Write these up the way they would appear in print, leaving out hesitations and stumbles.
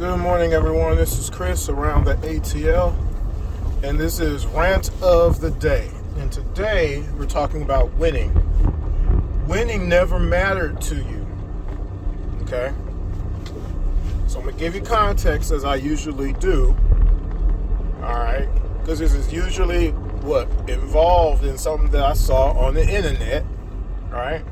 Good morning, everyone. This is Chris around the ATL, and this is Rant of the Day. And today we're talking about winning. Winning never mattered to you. Okay? So I'm going to give you context as I usually do. Alright? Because this is usually involved in something that I saw on the internet. Alright?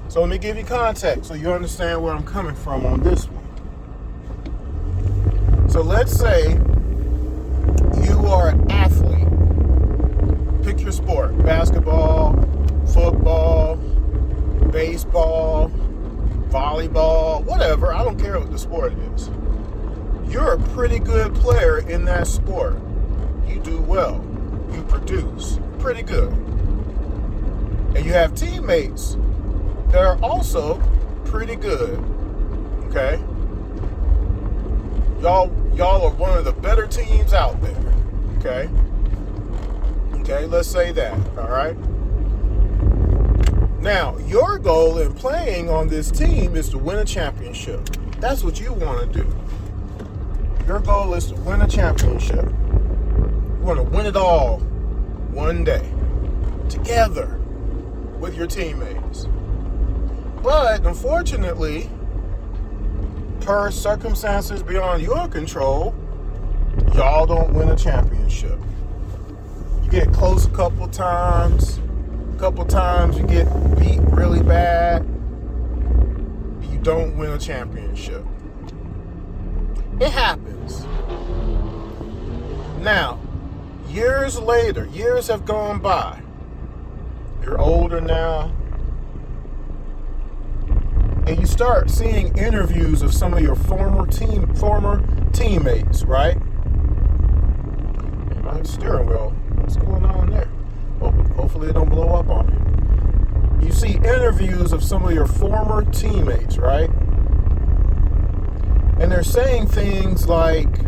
So let me give you context so you understand where I'm coming from on this one. So let's say you are an athlete. Pick your sport. Basketball, football, baseball, volleyball, whatever. I don't care what the sport is. You're a pretty good player in that sport. You do well. You produce pretty good. And you have teammates that are also pretty good. Okay? Y'all are one of the better teams out there. Okay? Okay, let's say that. All right? Now, your goal in playing on this team is to win a championship. That's what you want to do. Your goal is to win a championship. You want to win it all one day. Together with your teammates. But, unfortunately, per circumstances beyond your control, y'all don't win a championship. You get close a couple times you get beat really bad, you don't win a championship. It happens. Now, years later, years have gone by. You're older now. And you start seeing interviews of some of your former teammates, right? My steering wheel, what's going on there? Hopefully it don't blow up on me. You see interviews of some of your former teammates, right? And they're saying things like,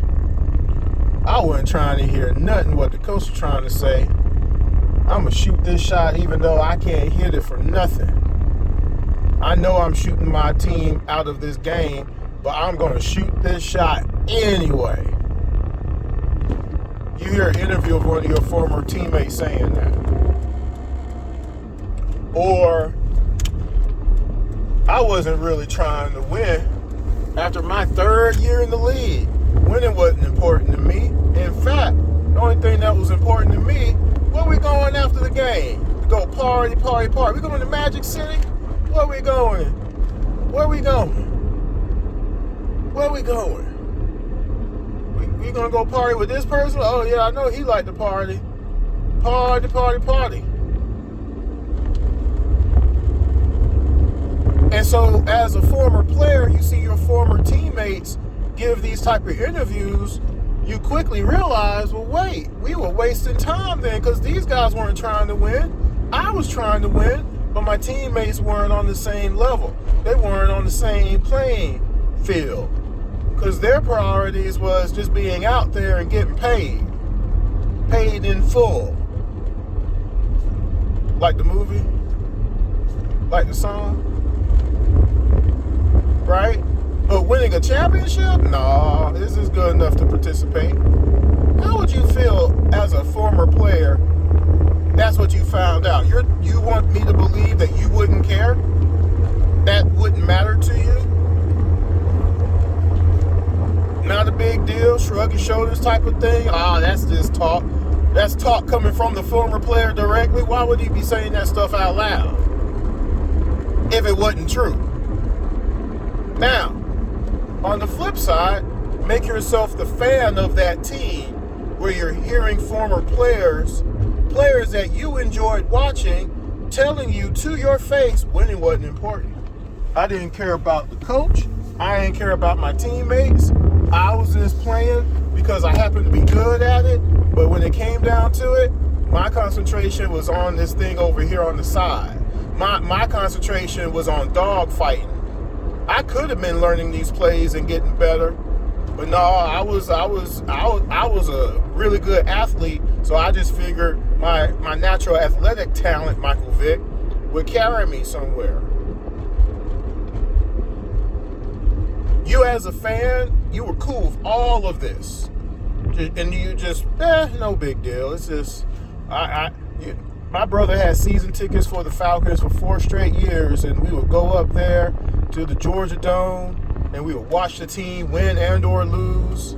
I wasn't trying to hear nothing what the coach was trying to say. I'm going to shoot this shot even though I can't hit it for nothing. I know I'm shooting my team out of this game, but I'm going to shoot this shot anyway. You hear an interview of one of your former teammates saying that. Or, I wasn't really trying to win. After my third year in the league, winning wasn't important to me. In fact, the only thing that was important to me, where we going after the game? We go party. We going to Magic City? Where we going? We gonna go party with this person? Oh yeah, I know he liked to party. Party. And so as a former player, you see your former teammates give these type of interviews, you quickly realize, well, wait, we were wasting time then because these guys weren't trying to win. I was trying to win. But my teammates weren't on the same level. They weren't on the same playing field. Because their priorities was just being out there and getting paid. Paid in full. Like the movie? Like the song? Right? But winning a championship? No, this is good enough to participate. How would you feel as a former player? That's what you found out. You want me to believe that you wouldn't care? That wouldn't matter to you? Not a big deal, shrug your shoulders type of thing? That's just talk. That's talk coming from the former player directly. Why would he be saying that stuff out loud? If it wasn't true. Now, on the flip side, make yourself the fan of that team where you're hearing former players that you enjoyed watching, telling you to your face winning wasn't important. I didn't care about the coach. I didn't care about my teammates. I was just playing because I happened to be good at it. But when it came down to it, my concentration was on this thing over here on the side. My concentration was on dog fighting. I could have been learning these plays and getting better. But no, I was a really good athlete, so I just figured my natural athletic talent, Michael Vick, would carry me somewhere. You you as a fan, you were cool with all of this. And you just, no big deal. It's just, my brother had season tickets for the Falcons for 4 straight years, and we would go up there to the Georgia Dome, and we would watch the team win and or lose.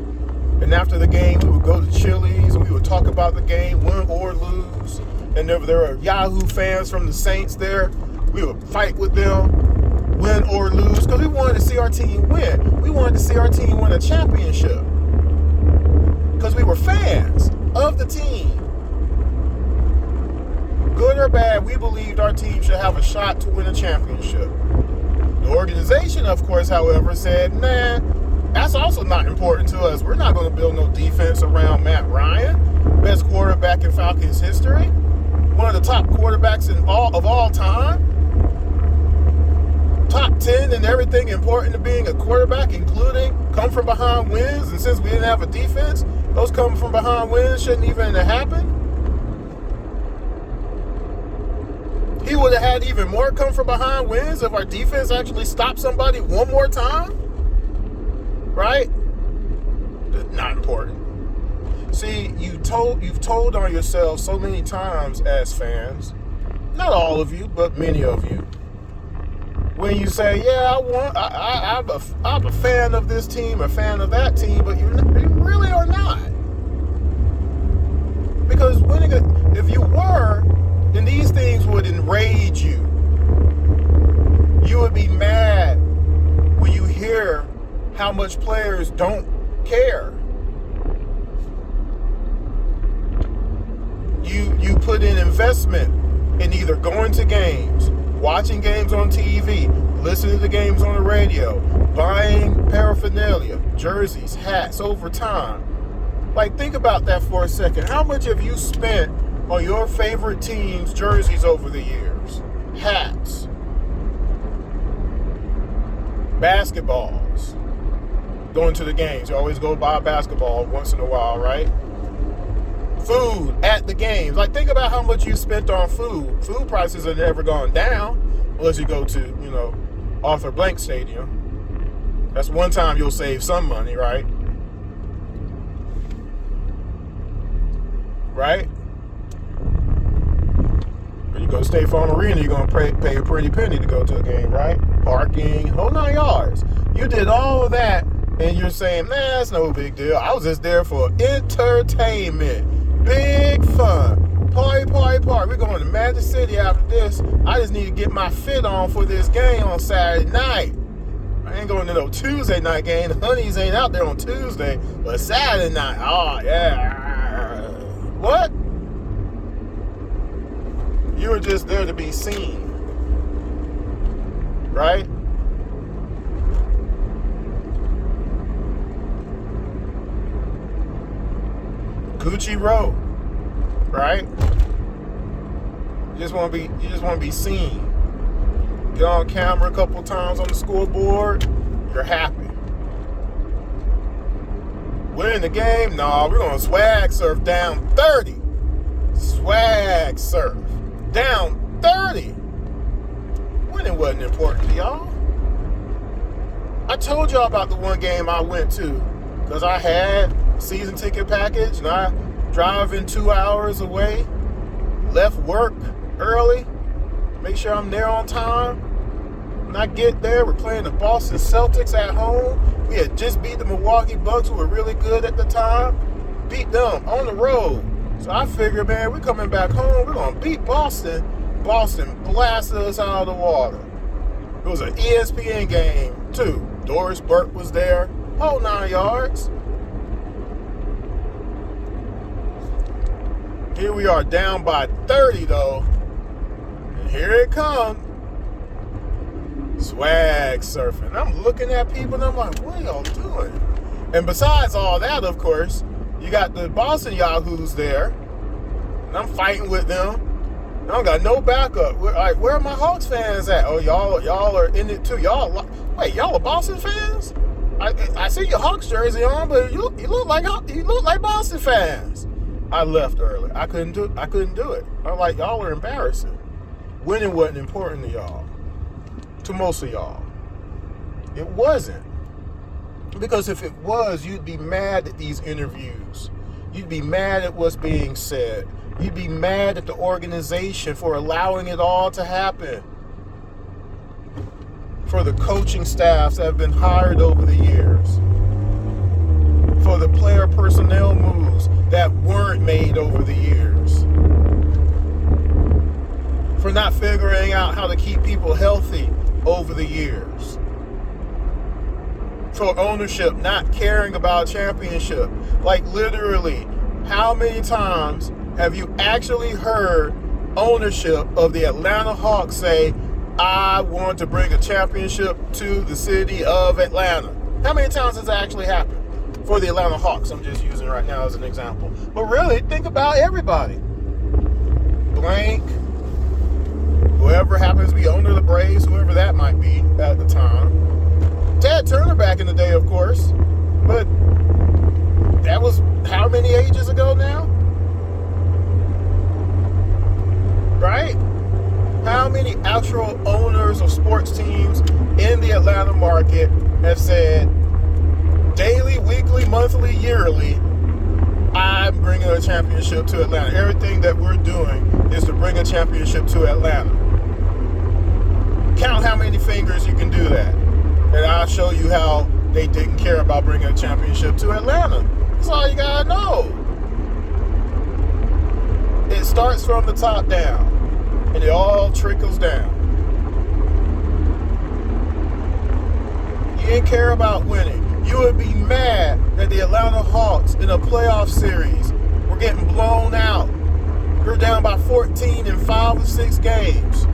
And after the game, we would go to Chili's, and we would talk about the game, win or lose. And there were Yahoo fans from the Saints there. We would fight with them, win or lose, because we wanted to see our team win. We wanted to see our team win a championship, because we were fans of the team. Good or bad, we believed our team should have a shot to win a championship. The organization, of course, however, said, nah, that's also not important to us. We're not going to build no defense around Matt Ryan, best quarterback in Falcons history, one of the top quarterbacks of all time, top 10 in everything important to being a quarterback, including come from behind wins. And since we didn't have a defense, those come from behind wins shouldn't even have happened. He would have had even more come from behind wins if our defense actually stopped somebody one more time. Right? Not important. See, you've told on yourself so many times as fans, not all of you, but many of you, when you say, yeah, I'm a fan of this team, a fan of that team, but you really are not. Because if you were, then these things would enrage you. You would be mad when you hear how much players don't care. You put in investment in either going to games, watching games on TV, listening to games on the radio, buying paraphernalia, jerseys, hats over time. Like, think about that for a second. How much have you spent on your favorite team's jerseys over the years? Hats, basketballs, going to the games. You always go buy a basketball once in a while, right? Food at the games. Like, think about how much you spent on food. Food prices have never gone down unless you go to, Arthur Blank Stadium. That's one time you'll save some money, right? Right? When you go to State Farm Arena, you're going to pay a pretty penny to go to a game, right? Parking, whole 9 yards. You did all of that, and you're saying, man, that's no big deal. I was just there for entertainment. Big fun. Party. We're going to Magic City after this. I just need to get my fit on for this game on Saturday night. I ain't going to no Tuesday night game. The Honeys ain't out there on Tuesday, but Saturday night, oh, yeah. What? You were just there to be seen. Right? Gucci Road, right? You just want to be seen. Get on camera a couple times on the scoreboard, you're happy. Winning the game? No, we're gonna swag surf down 30. Swag surf down 30. Winning wasn't important to y'all. I told y'all about the one game I went to because I had season ticket package, and I driving 2 hours away, left work early, make sure I'm there on time. When I get there, we're playing the Boston Celtics at home. We had just beat the Milwaukee Bucks, who were really good at the time, beat them on the road. So I figured, man, we're coming back home, we're gonna beat Boston. Boston blasted us out of the water. It was an ESPN game too. Doris Burke was there, whole 9 yards. Here we are down by 30 though. And here it comes. Swag surfing. I'm looking at people and I'm like, what are y'all doing? And besides all that, of course, you got the Boston Yahoos there. And I'm fighting with them. I don't got no backup. Where are my Hawks fans at? Oh, y'all are in it too. Y'all are Boston fans? I see your Hawks jersey on, but you look like Boston fans. I left early. I couldn't do it. I'm like, y'all are embarrassing. Winning wasn't important to y'all. To most of y'all. It wasn't. Because if it was, you'd be mad at these interviews. You'd be mad at what's being said. You'd be mad at the organization for allowing it all to happen. For the coaching staffs that have been hired over the years. For the player personnel moves that weren't made over the years. For not figuring out how to keep people healthy over the years. For ownership not caring about a championship. Like literally, how many times have you actually heard ownership of the Atlanta Hawks say, I want to bring a championship to the city of Atlanta? How many times has that actually happened? For the Atlanta Hawks, I'm just using right now as an example. But really, think about everybody. Blank, whoever happens to be owner of the Braves, whoever that might be at the time. Ted Turner back in the day, of course. But that was how many ages ago now? Right? How many actual owners of sports teams in the Atlanta market have said, daily, weekly, monthly, yearly, I'm bringing a championship to Atlanta. Everything that we're doing is to bring a championship to Atlanta. Count how many fingers you can do that. And I'll show you how they didn't care about bringing a championship to Atlanta. That's all you gotta know. It starts from the top down, and it all trickles down. You didn't care about winning. You would be mad that the Atlanta Hawks in a playoff series were getting blown out. We're down by 14 in 5 of 6 games.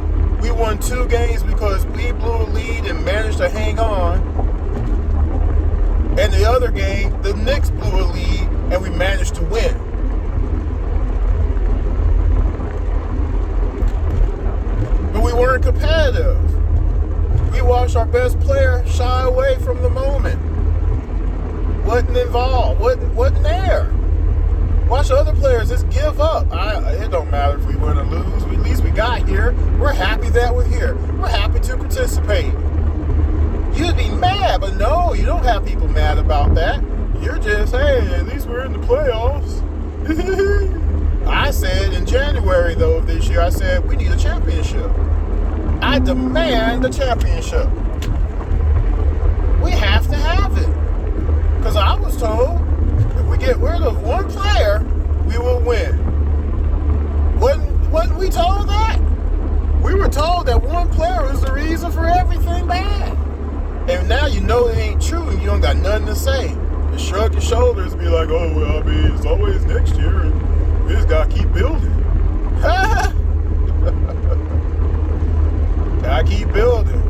We won 2 games because we blew a lead and managed to hang on. And the other game, the Knicks blew a lead and we managed to win. But we weren't competitive. We watched our best player shy away from the moment. Wasn't involved, wasn't there. Watch other players just give up. It don't matter if we win or lose. At least we got here. We're happy that we're here. We're happy to participate. You'd be mad, but no, you don't have people mad about that. You're just, hey, at least we're in the playoffs. I said in January, though, of this year, I said, we need a championship. I demand a championship. We have to have it. Because I was told, if we get rid of one player, we will win. Wasn't we told that? We were told that one player is the reason for everything bad. And now you know it ain't true and you don't got nothing to say. You shrug your shoulders and be like, oh, well, I mean, it's always next year and we just got to keep building. Gotta keep building.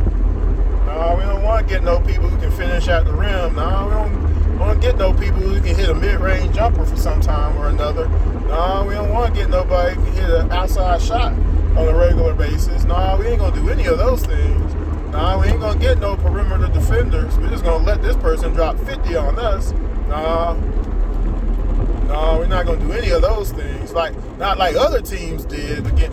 No, we don't want to get no people who can finish at the rim. No, we don't want to get no people who can hit a mid-range jumper for some time or another. No, we don't want to get nobody who can hit an outside shot on a regular basis. No, we ain't going to do any of those things. No, we ain't going to get no perimeter defenders. We're just going to let this person drop 50 on us. No, we're not going to do any of those things. Not like other teams did to get,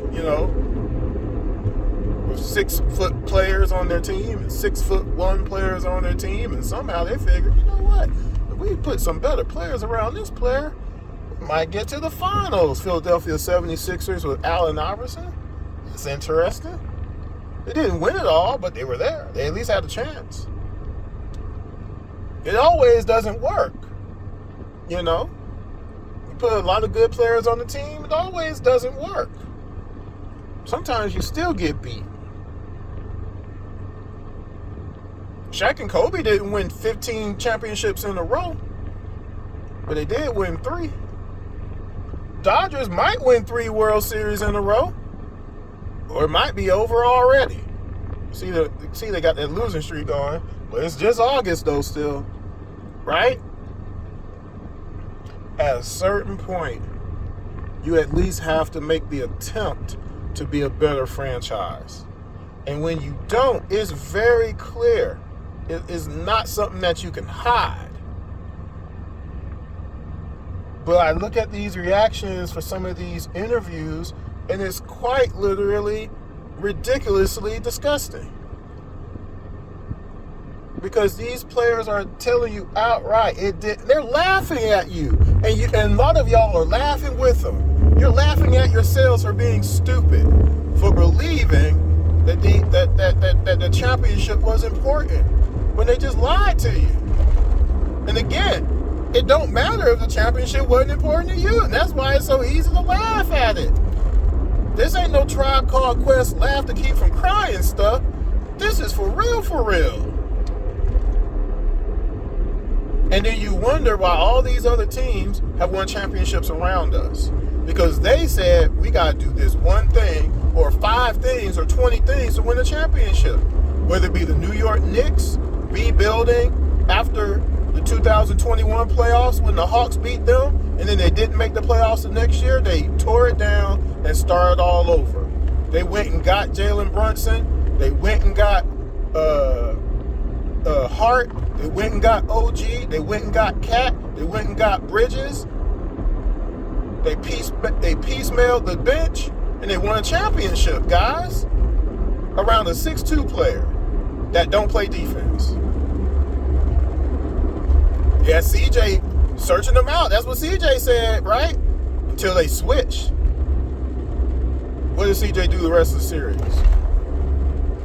with 6-foot players on their team and 6'1" players on their team, and somehow they figured, you know what? If we put some better players around this player, we might get to the finals. Philadelphia 76ers with Allen Iverson. It's interesting. They didn't win it all, but they were there. They at least had a chance. It always doesn't work. You put a lot of good players on the team, it always doesn't work. Sometimes you still get beat. Shaq and Kobe didn't win 15 championships in a row, but they did win 3. Dodgers might win 3 World Series in a row, or it might be over already. See, they got that losing streak going, but it's just August though still, right? At a certain point, you at least have to make the attempt to be a better franchise. And when you don't, it's very clear. It is not something that you can hide. But I look at these reactions for some of these interviews, and it's quite literally ridiculously disgusting. Because these players are telling you outright, they're laughing at you. And a lot of y'all are laughing with them. You're laughing at yourselves for being stupid, for believing that the championship was important when they just lied to you. And again, it don't matter if the championship wasn't important to you, and that's why it's so easy to laugh at it. This ain't no Tribe Called Quest laugh to keep from crying stuff. This is for real, for real. And then you wonder why all these other teams have won championships around us. Because they said, we got to do this one thing, or 5 things, or 20 things to win a championship. Whether it be the New York Knicks rebuilding after the 2021 playoffs when the Hawks beat them, and then they didn't make the playoffs the next year, they tore it down and started all over. They went and got Jalen Brunson. They went and got Hart. They went and got OG. They went and got Cat. They went and got Bridges. They piecemealed the bench, and they won a championship, guys, around a 6'2" player that don't play defense. Yeah, CJ searching them out. That's what CJ said, right? Until they switch. What did CJ do the rest of the series?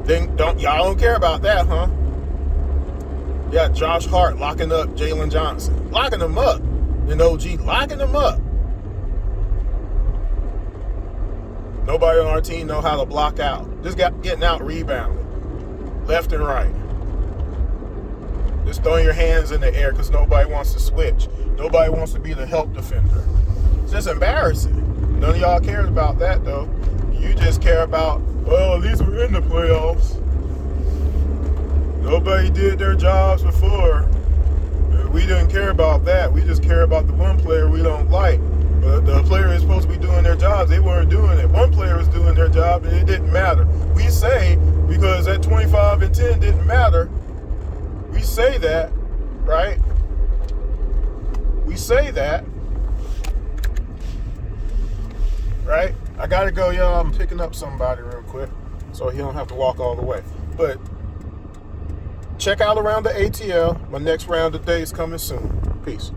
Then y'all don't care about that, huh? Yeah, Josh Hart locking up Jalen Johnson. Locking them up. And OG locking them up. Nobody on our team know how to block out. Just getting out rebounded. Left and right. Just throwing your hands in the air because nobody wants to switch. Nobody wants to be the help defender. It's just embarrassing. None of y'all cares about that, though. You just care about, well, at least we're in the playoffs. Nobody did their jobs before. We didn't care about that. We just care about the one player we don't like. But the player is supposed to be doing their jobs. They weren't doing it. One player was doing their job, and it didn't matter. We say, because that 25 and 10 didn't matter, we say that, right? We say that, right? I gotta go, y'all. I'm picking up somebody real quick so he don't have to walk all the way. But check out around the ATL. My next round of days coming soon. Peace.